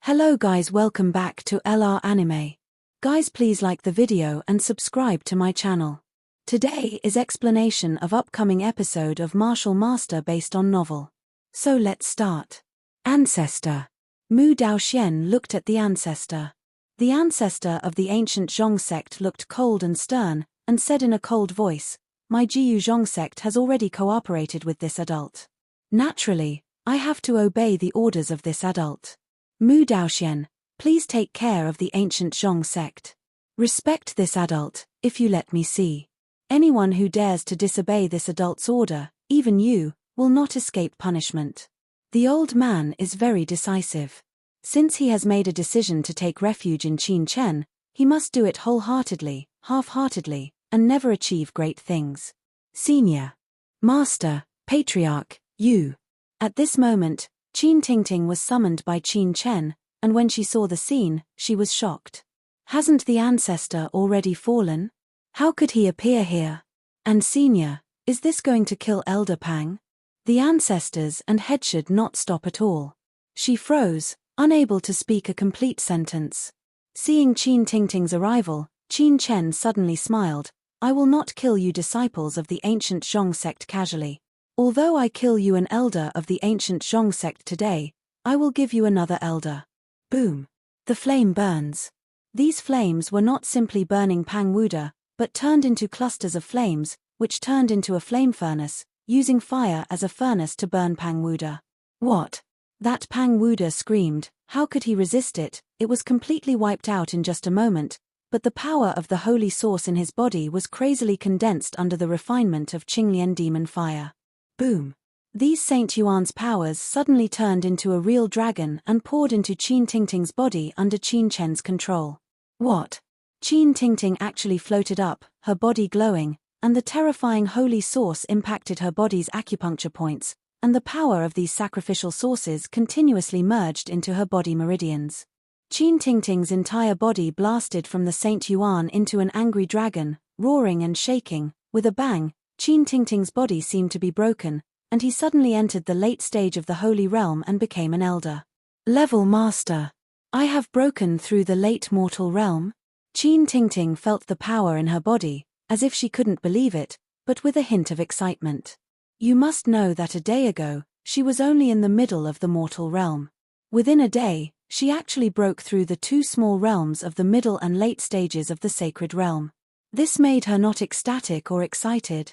Hello guys, welcome back to LR Anime. Guys, please like the video and subscribe to my channel. Today is explanation of upcoming episode of Martial Master based on novel. So let's start. Ancestor. Mu Daoxian looked at the ancestor. The ancestor of the ancient Zhong sect looked cold and stern, and said in a cold voice, "My Jiu Zhong sect has already cooperated with this adult. Naturally, I have to obey the orders of this adult. Mu Daoxian, please take care of the ancient Zhong sect. Respect this adult, if you let me see. Anyone who dares to disobey this adult's order, even you, will not escape punishment." The old man is very decisive. Since he has made a decision to take refuge in Qin Chen, he must do it wholeheartedly, half-heartedly, and never achieve great things. Senior. Master, Patriarch, you. At this moment, Qin Tingting was summoned by Qin Chen, and when she saw the scene, she was shocked. Hasn't the ancestor already fallen? How could he appear here? And Senior, is this going to kill Elder Pang? The ancestors and head should not stop at all. She froze, unable to speak a complete sentence. Seeing Qin Tingting's arrival, Qin Chen suddenly smiled. "I will not kill you disciples of the ancient Zhong sect casually. Although I kill you an elder of the ancient Zhong sect today, I will give you another elder." Boom. The flame burns. These flames were not simply burning Pang Wuda, but turned into clusters of flames, which turned into a flame furnace, using fire as a furnace to burn Pang Wuda. What? That Pang Wuda screamed. How could he resist it? It was completely wiped out in just a moment, but the power of the holy source in his body was crazily condensed under the refinement of Qinglian demon fire. Boom. These Saint Yuan's powers suddenly turned into a real dragon and poured into Qin Tingting's body under Qin Chen's control. What? Qin Tingting actually floated up, her body glowing, and the terrifying holy source impacted her body's acupuncture points, and the power of these sacrificial sources continuously merged into her body meridians. Qin Tingting's entire body blasted from the Saint Yuan into an angry dragon, roaring and shaking. With a bang, Qin Tingting's body seemed to be broken, and he suddenly entered the late stage of the Holy Realm and became an elder. Level Master. I have broken through the late mortal realm? Qin Tingting felt the power in her body, as if she couldn't believe it, but with a hint of excitement. You must know that a day ago, she was only in the middle of the mortal realm. Within a day, she actually broke through the two small realms of the middle and late stages of the sacred realm. This made her not ecstatic or excited.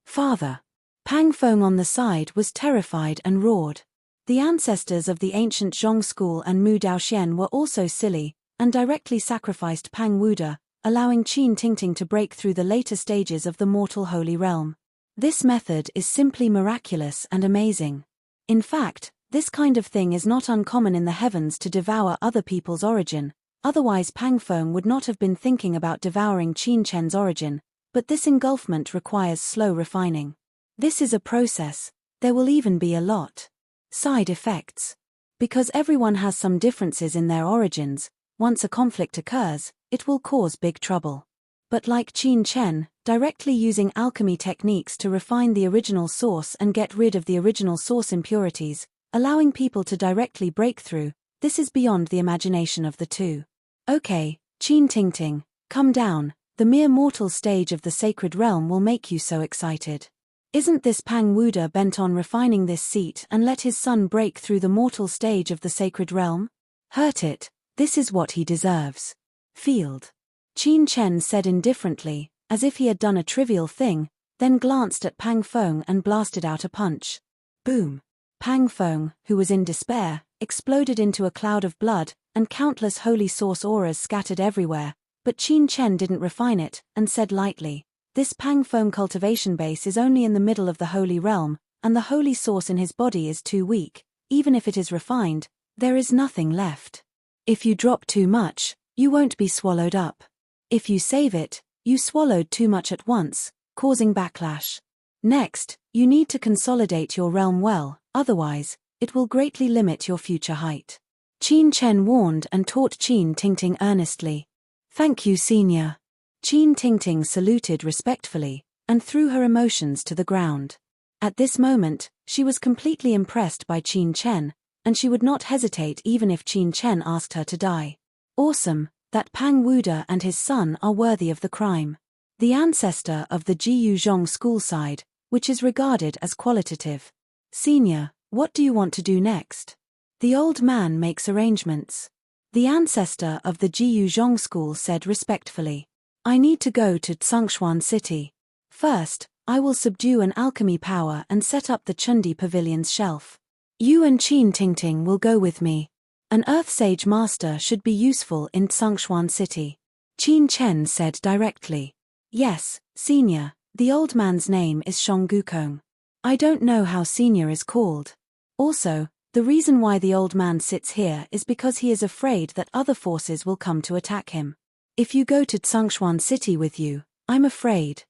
Father. Pang Feng on the side was terrified and roared. The ancestors of the ancient Zhong school and Mu Daoxian were also silly, and directly sacrificed Pang Wuda, allowing Qin Tingting to break through the later stages of the mortal holy realm. This method is simply miraculous and amazing. In fact, this kind of thing is not uncommon in the heavens to devour other people's origin, otherwise Pang Feng would not have been thinking about devouring Qin Chen's origin, but this engulfment requires slow refining. This is a process. There will even be a lot side effects. Because everyone has some differences in their origins, once a conflict occurs, it will cause big trouble. But like Qin Chen, directly using alchemy techniques to refine the original source and get rid of the original source impurities, allowing people to directly break through, this is beyond the imagination of the two. Okay, Qin Tingting, come down. The mere mortal stage of the sacred realm will make you so excited. Isn't this Pang Wuda bent on refining this seat and let his son break through the mortal stage of the sacred realm? Hurt it, this is what he deserves. Field. Qin Chen said indifferently, as if he had done a trivial thing, then glanced at Pang Feng and blasted out a punch. Boom. Pang Feng, who was in despair, exploded into a cloud of blood, and countless holy source auras scattered everywhere. But Qin Chen didn't refine it, and said lightly, "This Pang Feng cultivation base is only in the middle of the holy realm, and the holy source in his body is too weak. Even if it is refined, there is nothing left. If you drop too much, you won't be swallowed up. If you save it, you swallowed too much at once, causing backlash. Next, you need to consolidate your realm well, otherwise, it will greatly limit your future height." Qin Chen warned and taught Qin Tingting earnestly. "Thank you, Senior." Qin Tingting saluted respectfully, and threw her emotions to the ground. At this moment, she was completely impressed by Qin Chen, and she would not hesitate even if Qin Chen asked her to die. Awesome, that Pang Wuda and his son are worthy of the crime. The ancestor of the Jiyu Zhong school side, which is regarded as qualitative. Senior, what do you want to do next? The old man makes arrangements. The ancestor of the Jiyu Zhong school said respectfully. I need to go to Tsongshuan City. First, I will subdue an alchemy power and set up the Chundi Pavilion's shelf. You and Qin Tingting will go with me. An Earth Sage Master should be useful in Tsongshuan City. Qin Chen said directly. Yes, Senior, the old man's name is Shonggukong. I don't know how Senior is called. Also, the reason why the old man sits here is because he is afraid that other forces will come to attack him. If you go to Tsongshuan City with you, I'm afraid.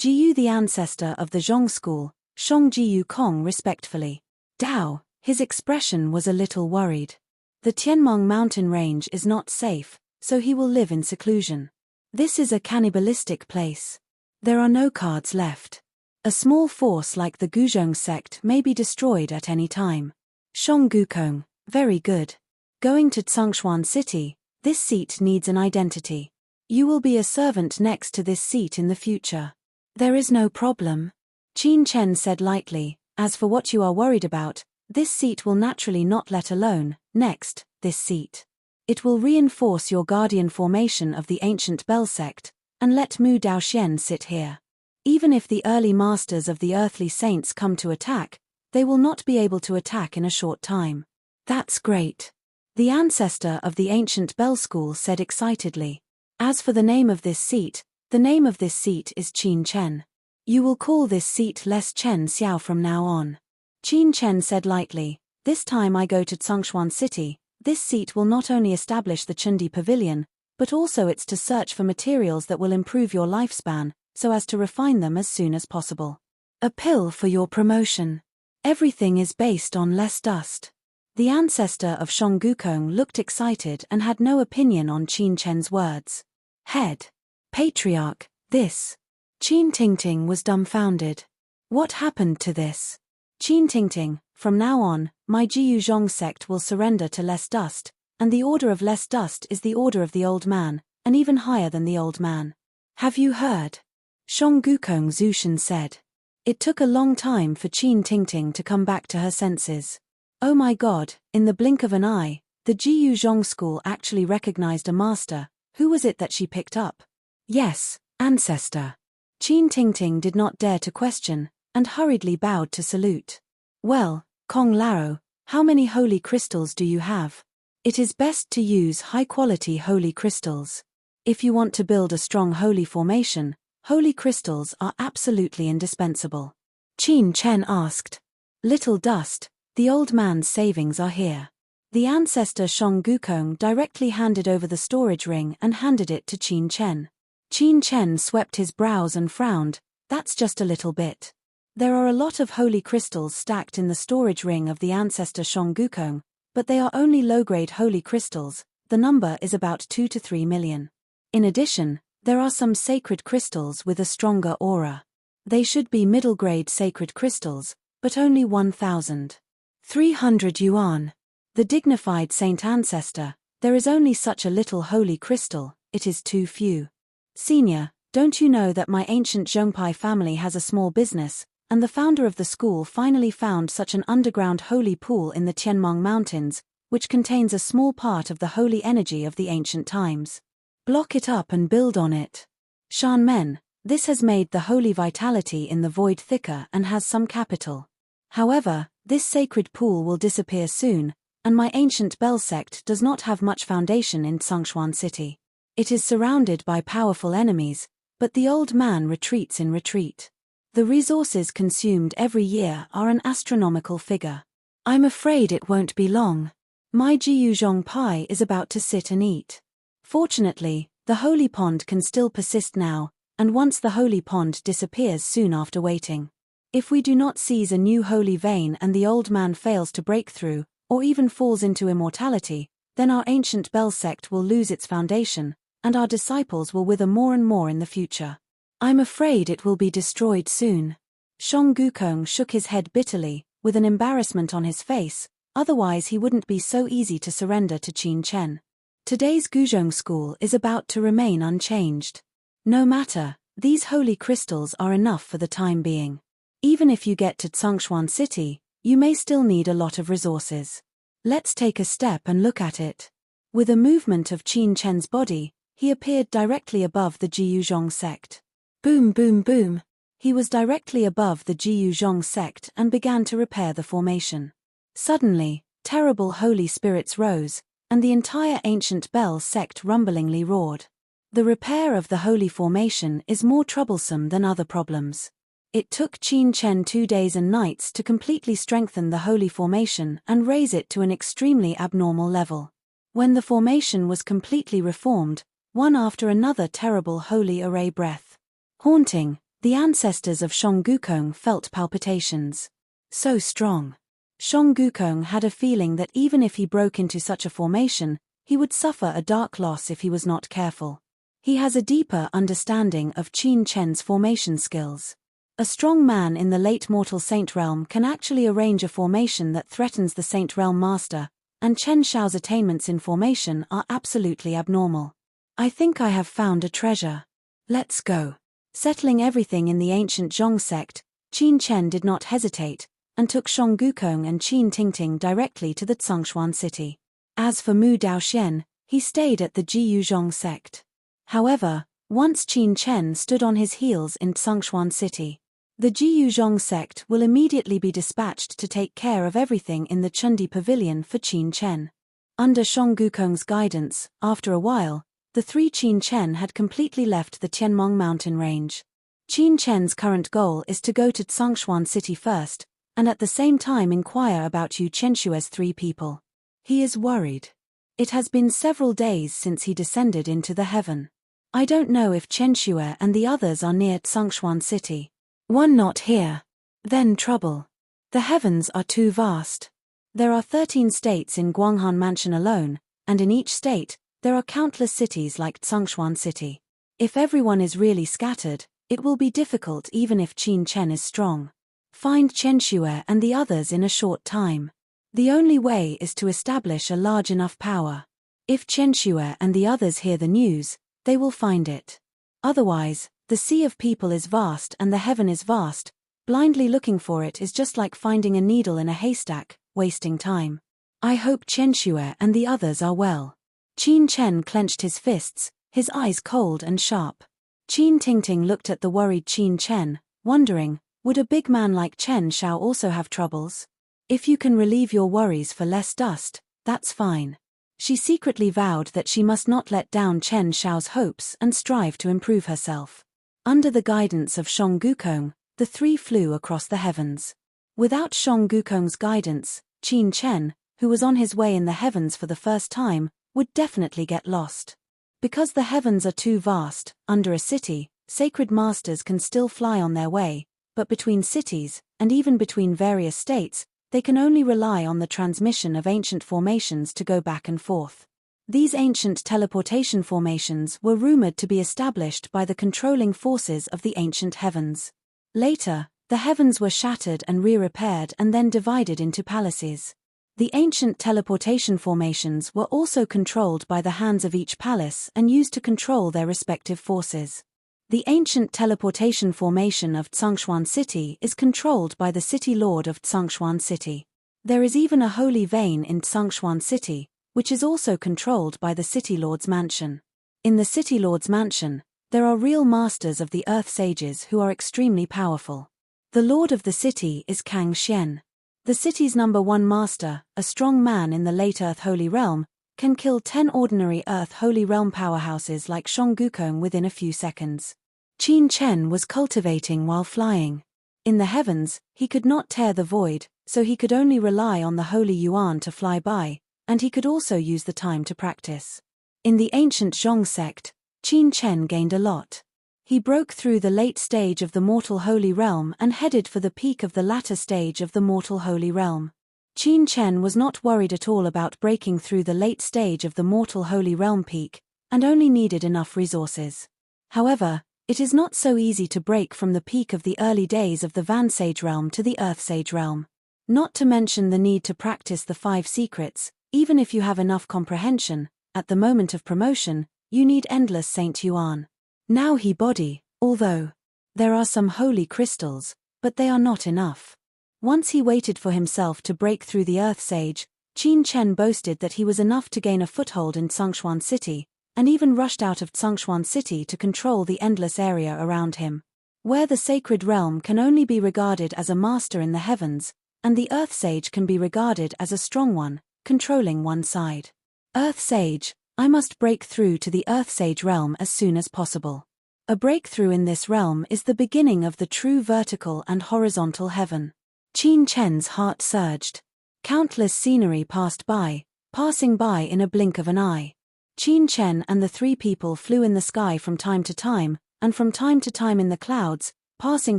Jiyu, the ancestor of the Zhong school, Shong Jiyu Kong respectfully. Dao, his expression was a little worried. The Tianmong mountain range is not safe, so he will live in seclusion. This is a cannibalistic place. There are no cards left. A small force like the Guzhong sect may be destroyed at any time. Shong Gukong, very good. Going to Tsongshuan City, this seat needs an identity. You will be a servant next to this seat in the future. There is no problem. Qin Chen said lightly, as for what you are worried about, this seat will naturally not let alone, next, this seat. It will reinforce your guardian formation of the ancient Bell sect, and let Mu Daoxian sit here. Even if the early masters of the earthly saints come to attack, they will not be able to attack in a short time. That's great. The ancestor of the ancient Bell school said excitedly. As for the name of this seat, the name of this seat is Qin Chen. You will call this seat Les Chen Xiao from now on. Qin Chen said lightly, this time I go to Tsongshuan City, this seat will not only establish the Chundi Pavilion, but also it's to search for materials that will improve your lifespan, so as to refine them as soon as possible. A pill for your promotion. Everything is based on less dust. The ancestor of Shonggukong looked excited and had no opinion on Qin Chen's words. Head. Patriarch, this. Qin Tingting was dumbfounded. What happened to this? Qin Tingting, from now on, my Jiyu Zhong sect will surrender to less dust, and the order of less dust is the order of the old man, and even higher than the old man. Have you heard? Shonggukong Zushan said. It took a long time for Qin Tingting to come back to her senses. Oh my god, in the blink of an eye, the Jiyu Zhong school actually recognized a master. Who was it that she picked up? Yes, ancestor. Qin Tingting did not dare to question, and hurriedly bowed to salute. Well, Kong Lao, how many holy crystals do you have? It is best to use high-quality holy crystals. If you want to build a strong holy formation, holy crystals are absolutely indispensable. Qin Chen asked. Little dust, the old man's savings are here. The ancestor Shonggukong directly handed over the storage ring and handed it to Qin Chen. Qin Chen swept his brows and frowned, that's just a little bit. There are a lot of holy crystals stacked in the storage ring of the ancestor Shonggukong, but they are only low-grade holy crystals, the number is about 2 to 3 million. In addition, there are some sacred crystals with a stronger aura. They should be middle-grade sacred crystals, but only 1,300 yuan. The dignified saint ancestor, there is only such a little holy crystal, it is too few. Senior, don't you know that my ancient Zhongpai family has a small business, and the founder of the school finally found such an underground holy pool in the Tianmong Mountains, which contains a small part of the holy energy of the ancient times. Block it up and build on it. Shan Men, this has made the holy vitality in the void thicker and has some capital. However, this sacred pool will disappear soon, and my ancient Bell sect does not have much foundation in Tsongshuan City. It is surrounded by powerful enemies, but the old man retreats in retreat. The resources consumed every year are an astronomical figure. I'm afraid it won't be long. My Jiyu Zhong Pai is about to sit and eat. Fortunately, the holy pond can still persist now, and once the holy pond disappears soon after waiting. If we do not seize a new holy vein and the old man fails to break through, or even falls into immortality, then our ancient Bell sect will lose its foundation, and our disciples will wither more and more in the future. I'm afraid it will be destroyed soon. Shonggukong shook his head bitterly, with an embarrassment on his face, otherwise he wouldn't be so easy to surrender to Qin Chen. Today's Guzhong school is about to remain unchanged. No matter, these holy crystals are enough for the time being. Even if you get to Tsongshuan City, you may still need a lot of resources. Let's take a step and look at it. With a movement of Qin Chen's body, he appeared directly above the Jiyuzhong sect. Boom boom boom. He was directly above the Jiyuzhong sect and began to repair the formation. Suddenly, terrible holy spirits rose, and the entire ancient Bell sect rumblingly roared. The repair of the holy formation is more troublesome than other problems. It took Qin Chen 2 days and nights to completely strengthen the holy formation and raise it to an extremely abnormal level. When the formation was completely reformed, one after another terrible holy array breath. Haunting, the ancestors of Shonggukong felt palpitations. So strong. Shonggukong had a feeling that even if he broke into such a formation, he would suffer a dark loss if he was not careful. He has a deeper understanding of Qin Chen's formation skills. A strong man in the late mortal saint realm can actually arrange a formation that threatens the saint realm master, and Chen Shao's attainments in formation are absolutely abnormal. I think I have found a treasure. Let's go. Settling everything in the ancient Zhong sect, Qin Chen did not hesitate, and took Shonggukong and Qin Tingting directly to the Tsongshuan city. As for Mu Daoxian, he stayed at the Jiyuzhong sect. However, once Qin Chen stood on his heels in Tsongshuan city, the Jiyuzhong sect will immediately be dispatched to take care of everything in the Chundi Pavilion for Qin Chen. Under Shonggukong's guidance, after a while, the 3 Qin Chen had completely left the Tianmong mountain range. Qin Chen's current goal is to go to Tsongshuan city first, and at the same time inquire about Yu Chenshue's 3 people. He is worried. It has been several days since he descended into the heaven. I don't know if Chenshue and the others are near Tsongshuan city. One not here. Then trouble. The heavens are too vast. There are 13 states in Guanghan Mansion alone, and in each state, there are countless cities like Tsongshuan city. If everyone is really scattered, it will be difficult even if Qin Chen is strong. Find Chenshue and the others in a short time. The only way is to establish a large enough power. If Chenshue and the others hear the news, they will find it. Otherwise, the sea of people is vast and the heaven is vast. Blindly looking for it is just like finding a needle in a haystack, wasting time. I hope Chenshue and the others are well. Qin Chen clenched his fists, his eyes cold and sharp. Qin Tingting looked at the worried Qin Chen, wondering, would a big man like Chen Shao also have troubles? If you can relieve your worries for less dust, that's fine. She secretly vowed that she must not let down Chen Shao's hopes and strive to improve herself. Under the guidance of Shonggukong, the 3 flew across the heavens. Without Shonggukong's guidance, Qin Chen, who was on his way in the heavens for the first time, would definitely get lost. Because the heavens are too vast, under a city, sacred masters can still fly on their way, but between cities, and even between various states, they can only rely on the transmission of ancient formations to go back and forth. These ancient teleportation formations were rumored to be established by the controlling forces of the ancient heavens. Later, the heavens were shattered and re-repaired and then divided into palaces. The ancient teleportation formations were also controlled by the hands of each palace and used to control their respective forces. The ancient teleportation formation of Tsongshuan city is controlled by the city lord of Tsongshuan city. There is even a holy vein in Tsongshuan city, which is also controlled by the City Lord's mansion. In the City Lord's mansion, there are real masters of the Earth Sages who are extremely powerful. The lord of the city is Kang Xian. The city's #1 master, a strong man in the late Earth Holy Realm, can kill 10 ordinary Earth Holy Realm powerhouses like Shonggukong within a few seconds. Qin Chen was cultivating while flying. In the heavens, he could not tear the void, so he could only rely on the Holy Yuan to fly by, and he could also use the time to practice. In the ancient Zhong sect, Qin Chen gained a lot. He broke through the late stage of the mortal holy realm and headed for the peak of the latter stage of the mortal holy realm. Qin Chen was not worried at all about breaking through the late stage of the mortal holy realm peak, and only needed enough resources. However, it is not so easy to break from the peak of the early days of the Van Sage realm to the Earth Sage realm. Not to mention the need to practice the 5 secrets. Even if you have enough comprehension, at the moment of promotion, you need endless Saint Yuan. Now he body, although there are some holy crystals, but they are not enough. Once he waited for himself to break through the Earth Sage, Qin Chen boasted that he was enough to gain a foothold in Tsongshuan City, and even rushed out of Tsongshuan City to control the endless area around him. Where the sacred realm can only be regarded as a master in the heavens, and the Earth Sage can be regarded as a strong one, controlling one side. Earth Sage, I must break through to the Earth Sage realm as soon as possible. A breakthrough in this realm is the beginning of the true vertical and horizontal heaven. Qin Chen's heart surged. Countless scenery passed by, passing by in a blink of an eye. Qin Chen and the 3 people flew in the sky from time to time, and from time to time in the clouds, passing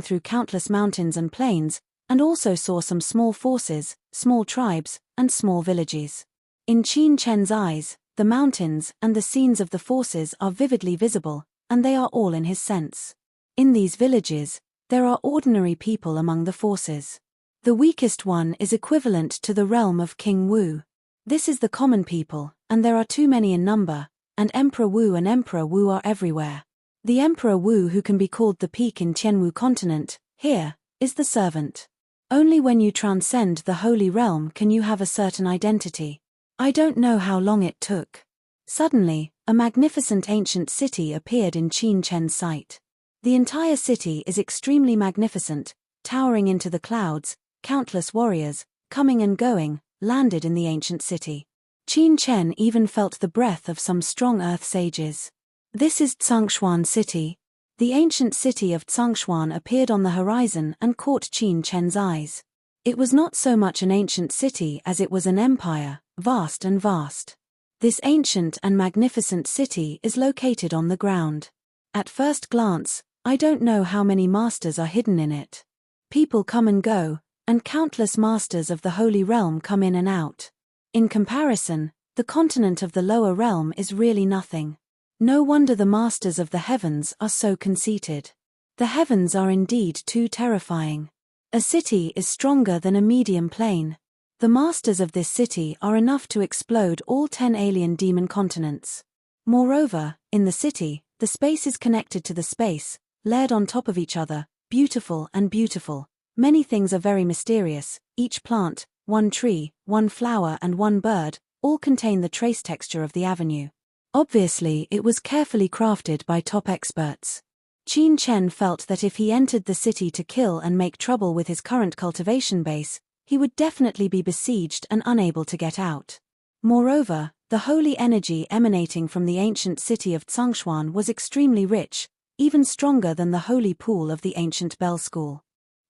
through countless mountains and plains, and also saw some small forces, small tribes, and small villages. In Qin Chen's eyes, the mountains and the scenes of the forces are vividly visible, and they are all in his sense. In these villages, there are ordinary people among the forces. The weakest one is equivalent to the realm of King Wu. This is the common people, and there are too many in number, and Emperor Wu are everywhere. The Emperor Wu, who can be called the peak in Tianwu continent, here, is the servant. Only when you transcend the holy realm can you have a certain identity. I don't know how long it took. Suddenly, a magnificent ancient city appeared in Qin Chen's sight. The entire city is extremely magnificent, towering into the clouds. Countless warriors, coming and going, landed in the ancient city. Qin Chen even felt the breath of some strong earth sages. This is Tsongshuan City. The ancient city of Tsongshuan appeared on the horizon and caught Qin Chen's eyes. It was not so much an ancient city as it was an empire, vast and vast. This ancient and magnificent city is located on the ground. At first glance, I don't know how many masters are hidden in it. People come and go, and countless masters of the holy realm come in and out. In comparison, the continent of the lower realm is really nothing. No wonder the masters of the heavens are so conceited. The heavens are indeed too terrifying. A city is stronger than a medium plane. The masters of this city are enough to explode all 10 alien demon continents. Moreover, in the city, the space is connected to the space, layered on top of each other, beautiful and beautiful. Many things are very mysterious. Each plant, one tree, one flower and one bird, all contain the trace texture of the avenue. Obviously it was carefully crafted by top experts. Qin Chen felt that if he entered the city to kill and make trouble with his current cultivation base, he would definitely be besieged and unable to get out. Moreover, the holy energy emanating from the ancient city of Tsongshuan was extremely rich, even stronger than the holy pool of the ancient Bell School.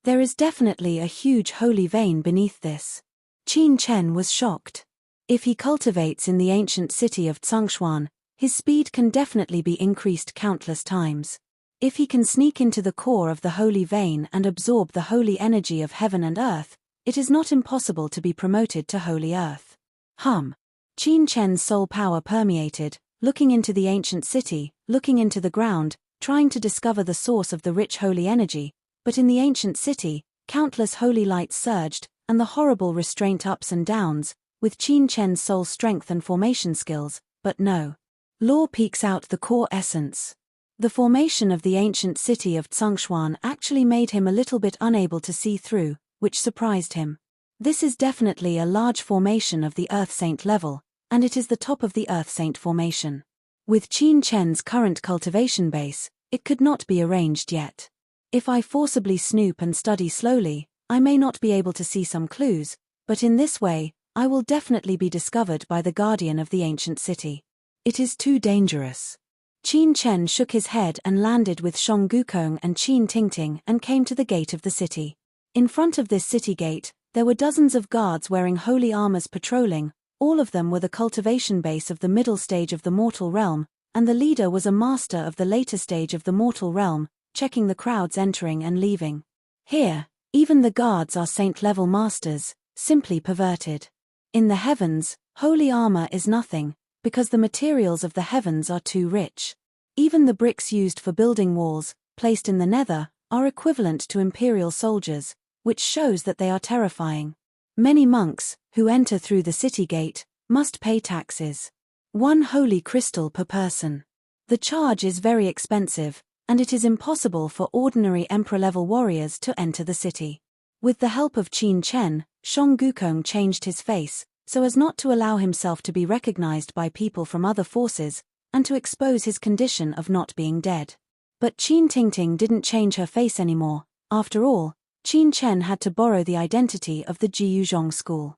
There is definitely a huge holy vein beneath this. Qin Chen was shocked. If he cultivates in the ancient city of Tsongshuan, his speed can definitely be increased countless times. If he can sneak into the core of the holy vein and absorb the holy energy of heaven and earth, it is not impossible to be promoted to holy earth. Qin Chen's soul power permeated, looking into the ancient city, looking into the ground, trying to discover the source of the rich holy energy. But in the ancient city, countless holy lights surged, and the horrible restraint ups and downs, with Qin Chen's soul strength and formation skills, but no. Law peeks out the core essence. The formation of the ancient city of Tsongshuan actually made him a little bit unable to see through, which surprised him. This is definitely a large formation of the Earth Saint level, and it is the top of the Earth Saint formation. With Qin Chen's current cultivation base, it could not be arranged yet. If I forcibly snoop and study slowly, I may not be able to see some clues, but in this way, I will definitely be discovered by the guardian of the ancient city. It is too dangerous. Qin Chen shook his head and landed with Shong Gukong and Qin Tingting and came to the gate of the city. In front of this city gate, there were dozens of guards wearing holy armors patrolling. All of them were the cultivation base of the middle stage of the mortal realm, and the leader was a master of the later stage of the mortal realm, checking the crowds entering and leaving. Here, even the guards are saint-level masters, simply perverted. In the heavens, holy armor is nothing, because the materials of the heavens are too rich. Even the bricks used for building walls, placed in the nether, are equivalent to imperial soldiers, which shows that they are terrifying. Many monks, who enter through the city gate, must pay taxes. 1 holy crystal per person. The charge is very expensive, and it is impossible for ordinary emperor-level warriors to enter the city. With the help of Qin Chen, Song Gukong changed his face, so as not to allow himself to be recognized by people from other forces, and to expose his condition of not being dead. But Qin Tingting didn't change her face anymore. After all, Qin Chen had to borrow the identity of the Jiyu Zhong school.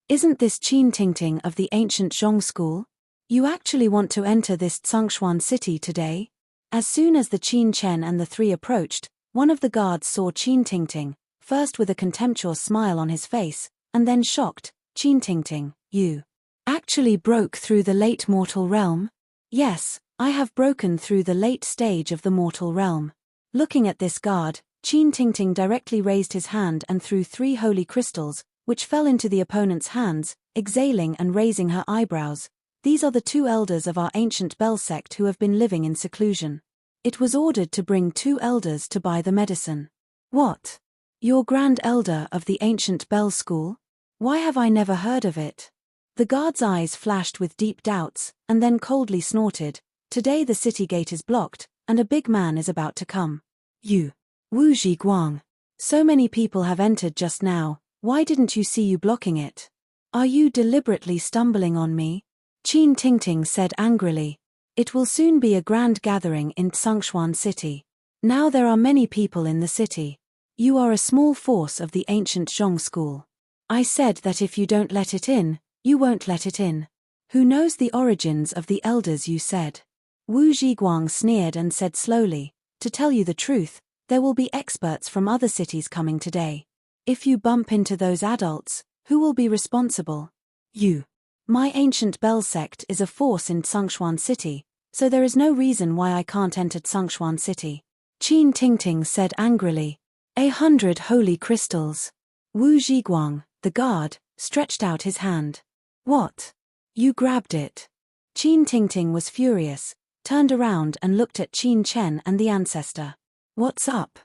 Isn't this Qin Tingting of the ancient Zhong school? You actually want to enter this Tsengshuan city today? As soon as the Qin Chen and the three approached, one of the guards saw Qin Tingting, first with a contemptuous smile on his face, and then shocked. Qin Tingting, you actually broke through the late mortal realm? Yes, I have broken through the late stage of the mortal realm. Looking at this guard, Qin Tingting directly raised his hand and threw 3 holy crystals, which fell into the opponent's hands, exhaling and raising her eyebrows. These are the 2 elders of our ancient Bell sect who have been living in seclusion. It was ordered to bring 2 elders to buy the medicine. What? Your grand elder of the ancient Bell school? Why have I never heard of it? The guard's eyes flashed with deep doubts, and then coldly snorted. Today the city gate is blocked, and a big man is about to come. You. Wu Zhiguang. So many people have entered just now, why didn't you see you blocking it? Are you deliberately stumbling on me? Qin Tingting said angrily. It will soon be a grand gathering in Tsengshuan city. Now there are many people in the city. You are a small force of the ancient Zhong school. I said that if you don't let it in, you won't let it in. Who knows the origins of the elders you said? Wu Zhiguang sneered and said slowly, to tell you the truth, there will be experts from other cities coming today. If you bump into those adults, who will be responsible? You. My ancient Bell sect is a force in Tsengshuan city, so there is no reason why I can't enter Tsengshuan city. Qin Tingting said angrily. 100 holy crystals. Wu Zhiguang, the guard, stretched out his hand. What? You grabbed it. Qin Tingting was furious, turned around and looked at Qin Chen and the ancestor. What's up?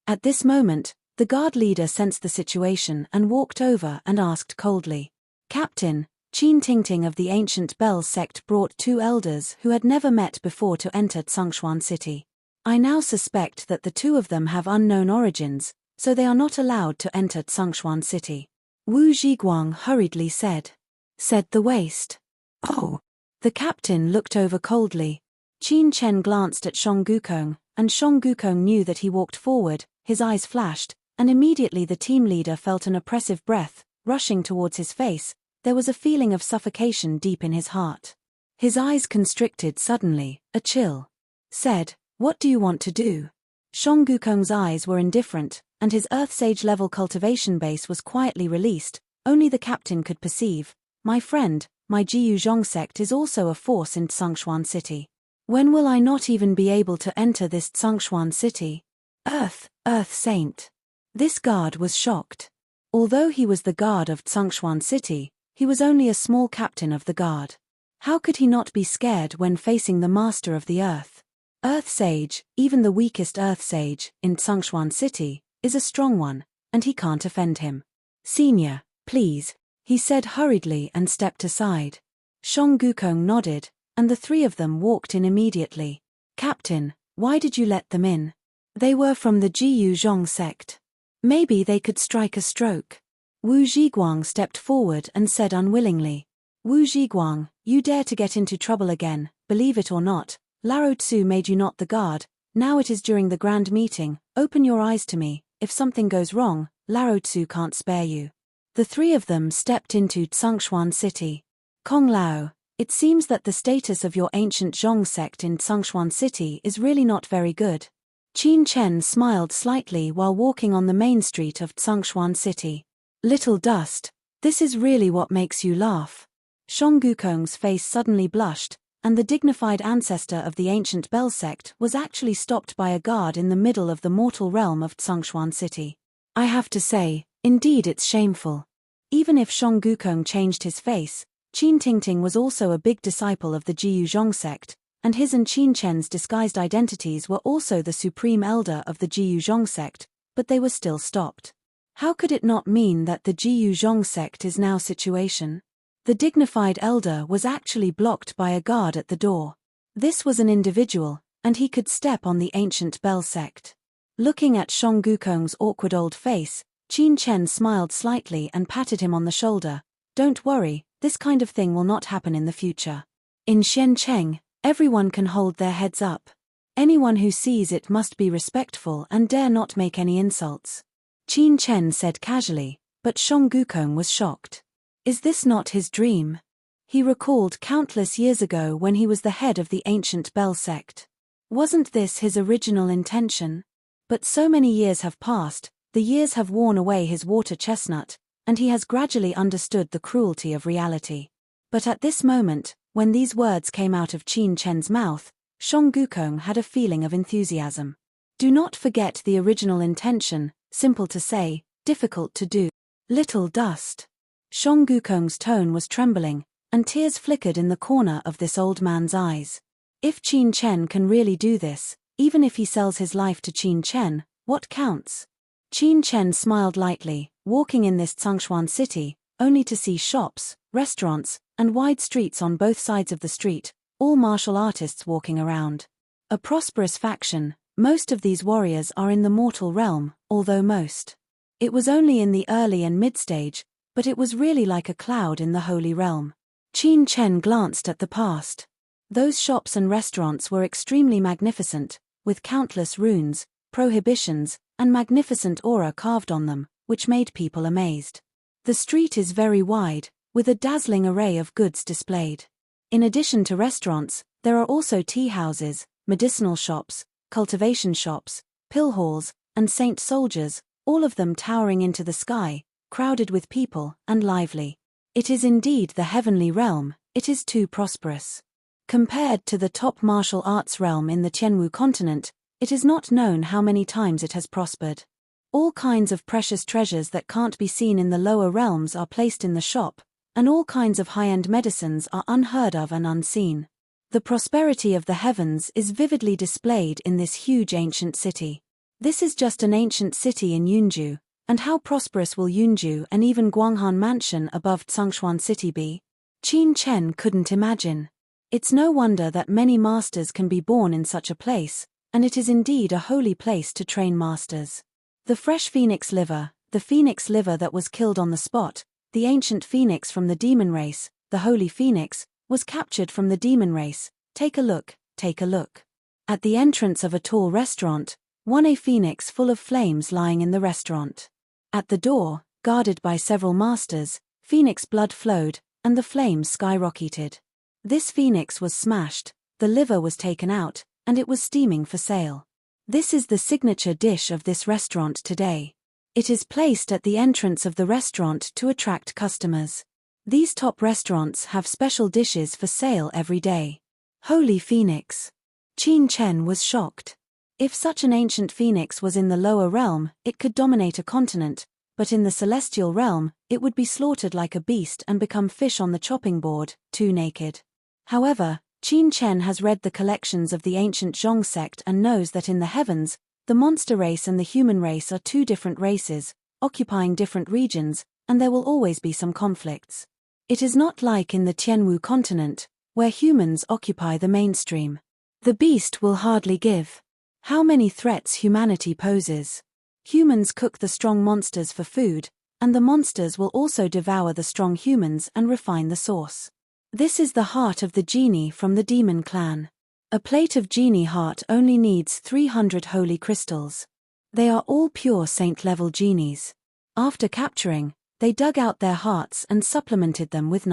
At this moment, the guard leader sensed the situation and walked over and asked coldly. Captain, Qin Tingting of the ancient Bell sect brought 2 elders who had never met before to enter Tsengshuan city. I now suspect that the 2 of them have unknown origins, so they are not allowed to enter Tsengshuan city. Wu Zhiguang hurriedly said. Said the waist. Oh. The captain looked over coldly. Qin Chen glanced at Song Gukong, and Song Gukong knew that he walked forward, his eyes flashed, and immediately the team leader felt an oppressive breath, rushing towards his face. There was a feeling of suffocation deep in his heart. His eyes constricted suddenly, a chill. Said, what do you want to do? Song Gukong's eyes were indifferent, and his Earth Sage level cultivation base was quietly released, only the captain could perceive. My friend, my Jiyu Zhong sect is also a force in Tsengshuan city. When will I not even be able to enter this Tsengshuan city? Earth Saint. This guard was shocked. Although he was the guard of Tsengshuan city, he was only a small captain of the guard. How could he not be scared when facing the master of the earth? Earth Sage, even the weakest Earth Sage, in Tsengshuan city, is a strong one, and he can't offend him. Senior, please, he said hurriedly and stepped aside. Song Gukong nodded, and the 3 of them walked in immediately. Captain, why did you let them in? They were from the Jiyu Zhong sect. Maybe they could strike a stroke. Wu Zhiguang stepped forward and said unwillingly. Wu Zhiguang, you dare to get into trouble again, believe it or not. Lao Tzu made you not the guard, now it is during the grand meeting, open your eyes to me, if something goes wrong, Lao Tzu can't spare you. The 3 of them stepped into Tsengshuan city. Kong Lao, it seems that the status of your ancient Zhong sect in Tsengshuan city is really not very good. Qin Chen smiled slightly while walking on the main street of Tsengshuan city. Little dust, this is really what makes you laugh. Song Gukong's face suddenly blushed, and the dignified ancestor of the ancient Bell sect was actually stopped by a guard in the middle of the mortal realm of Tsengshuan city. I have to say, indeed it's shameful. Even if Song Gukong changed his face, Qin Tingting was also a big disciple of the Jiyu Zhong sect, and his and Qin Chen's disguised identities were also the supreme elder of the Jiyu Zhong sect, but they were still stopped. How could it not mean that the Jiyu Zhong sect is now situation? The dignified elder was actually blocked by a guard at the door. This was an individual, and he could step on the ancient Bell sect. Looking at Shang Gukong's awkward old face, Qin Chen smiled slightly and patted him on the shoulder. Don't worry, this kind of thing will not happen in the future. In Shenzhen, everyone can hold their heads up. Anyone who sees it must be respectful and dare not make any insults. Qin Chen said casually, but Shang Gukong was shocked. Is this not his dream? He recalled countless years ago when he was the head of the ancient Bell sect. Wasn't this his original intention? But so many years have passed, the years have worn away his water chestnut, and he has gradually understood the cruelty of reality. But at this moment, when these words came out of Qin Chen's mouth, Shang Gukong had a feeling of enthusiasm. Do not forget the original intention, simple to say, difficult to do. Little dust. Shang Gukong's tone was trembling, and tears flickered in the corner of this old man's eyes. If Qin Chen can really do this, even if he sells his life to Qin Chen, what counts? Qin Chen smiled lightly, walking in this Tsangshuan city, only to see shops, restaurants, and wide streets on both sides of the street, all martial artists walking around. A prosperous faction, most of these warriors are in the mortal realm, although most. It was only in the early and mid-stage, but it was really like a cloud in the holy realm. Qin Chen glanced at the past. Those shops and restaurants were extremely magnificent, with countless runes, prohibitions, and magnificent aura carved on them, which made people amazed. The street is very wide, with a dazzling array of goods displayed. In addition to restaurants, there are also tea houses, medicinal shops, cultivation shops, pill halls, and saint soldiers, all of them towering into the sky, crowded with people, and lively. It is indeed the heavenly realm, it is too prosperous. Compared to the top martial arts realm in the Tianwu continent, it is not known how many times it has prospered. All kinds of precious treasures that can't be seen in the lower realms are placed in the shop, and all kinds of high-end medicines are unheard of and unseen. The prosperity of the heavens is vividly displayed in this huge ancient city. This is just an ancient city in Yunju, and how prosperous will Yunju and even Guanghan Mansion above Tsangshuan City be? Qin Chen couldn't imagine. It's no wonder that many masters can be born in such a place, and it is indeed a holy place to train masters. The fresh phoenix liver, the phoenix liver that was killed on the spot, the ancient phoenix from the demon race, the holy phoenix, was captured from the demon race. Take a look, take a look. At the entrance of a tall restaurant, a phoenix full of flames lying in the restaurant. At the door, guarded by several masters, phoenix blood flowed, and the flames skyrocketed. This phoenix was smashed, the liver was taken out, and it was steaming for sale. This is the signature dish of this restaurant today. It is placed at the entrance of the restaurant to attract customers. These top restaurants have special dishes for sale every day. Holy Phoenix. Qin Chen was shocked. If such an ancient phoenix was in the lower realm, it could dominate a continent, but in the celestial realm, it would be slaughtered like a beast and become fish on the chopping board, too naked. However, Qin Chen has read the collections of the ancient Zhong sect and knows that in the heavens, the monster race and the human race are two different races, occupying different regions, and there will always be some conflicts. It is not like in the Tianwu continent, where humans occupy the mainstream. The beast will hardly give. How many threats humanity poses. Humans cook the strong monsters for food, and the monsters will also devour the strong humans and refine the sauce. This is the heart of the genie from the demon clan. A plate of genie heart only needs 300 holy crystals. They are all pure saint-level genies. After capturing, they dug out their hearts and supplemented them with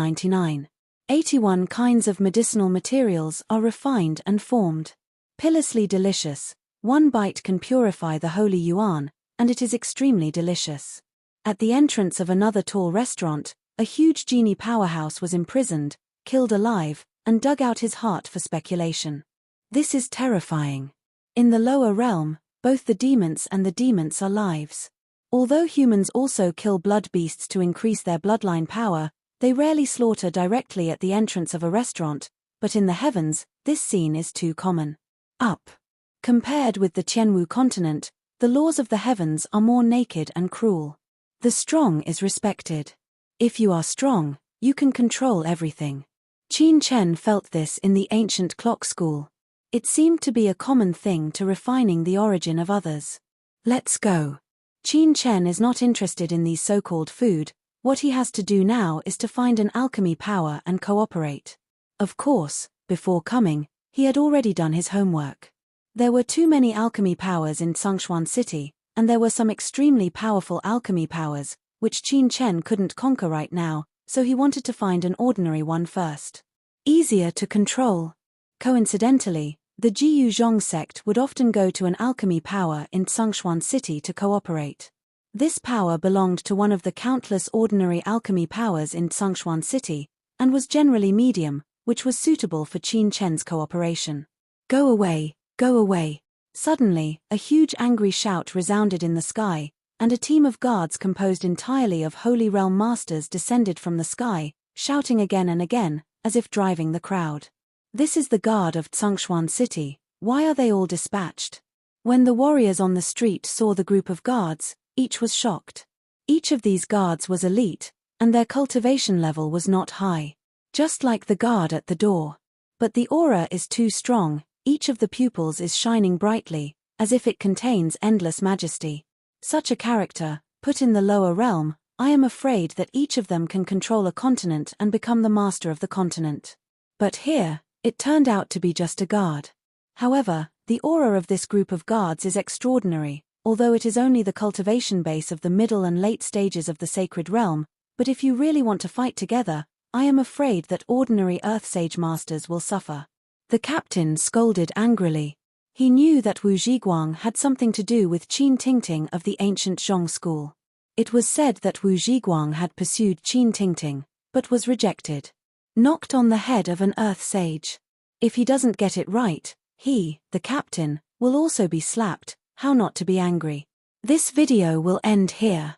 81 kinds of medicinal materials are refined and formed. Pilously delicious, one bite can purify the holy yuan, and it is extremely delicious. At the entrance of another tall restaurant, a huge genie powerhouse was imprisoned, killed alive, and dug out his heart for speculation. This is terrifying. In the lower realm, both the demons and the demons are lives. Although humans also kill blood beasts to increase their bloodline power, they rarely slaughter directly at the entrance of a restaurant, but in the heavens, this scene is too common. Up. Compared with the Tianwu continent, the laws of the heavens are more naked and cruel. The strong is respected. If you are strong, you can control everything. Qin Chen felt this in the ancient clock school. It seemed to be a common thing to refining the origin of others. Let's go. Qin Chen is not interested in these so-called food. What he has to do now is to find an alchemy power and cooperate. Of course, before coming, he had already done his homework. There were too many alchemy powers in Tsengshuan City, and there were some extremely powerful alchemy powers, which Qin Chen couldn't conquer right now, so he wanted to find an ordinary one first. Easier to control. Coincidentally, the Jiyu Zhong sect would often go to an alchemy power in Tsengshuan City to cooperate. This power belonged to one of the countless ordinary alchemy powers in Tsengshuan City, and was generally medium, which was suitable for Qin Chen's cooperation. Go away, go away. Suddenly, a huge angry shout resounded in the sky, and a team of guards composed entirely of Holy Realm masters descended from the sky, shouting again and again, as if driving the crowd. This is the guard of Tsengshuan City. Why are they all dispatched? When the warriors on the street saw the group of guards, each was shocked. Each of these guards was elite, and their cultivation level was not high. Just like the guard at the door. But the aura is too strong, each of the pupils is shining brightly, as if it contains endless majesty. Such a character, put in the lower realm, I am afraid that each of them can control a continent and become the master of the continent. But here, it turned out to be just a guard. However, the aura of this group of guards is extraordinary, although it is only the cultivation base of the middle and late stages of the sacred realm, but if you really want to fight together, I am afraid that ordinary Earth Sage masters will suffer. The captain scolded angrily. He knew that Wu Zhiguang had something to do with Qin Tingting of the ancient Zhong school. It was said that Wu Zhiguang had pursued Qin Tingting, but was rejected. Knocked on the head of an Earth Sage. If he doesn't get it right, he, the captain, will also be slapped. How not to be angry. This video will end here.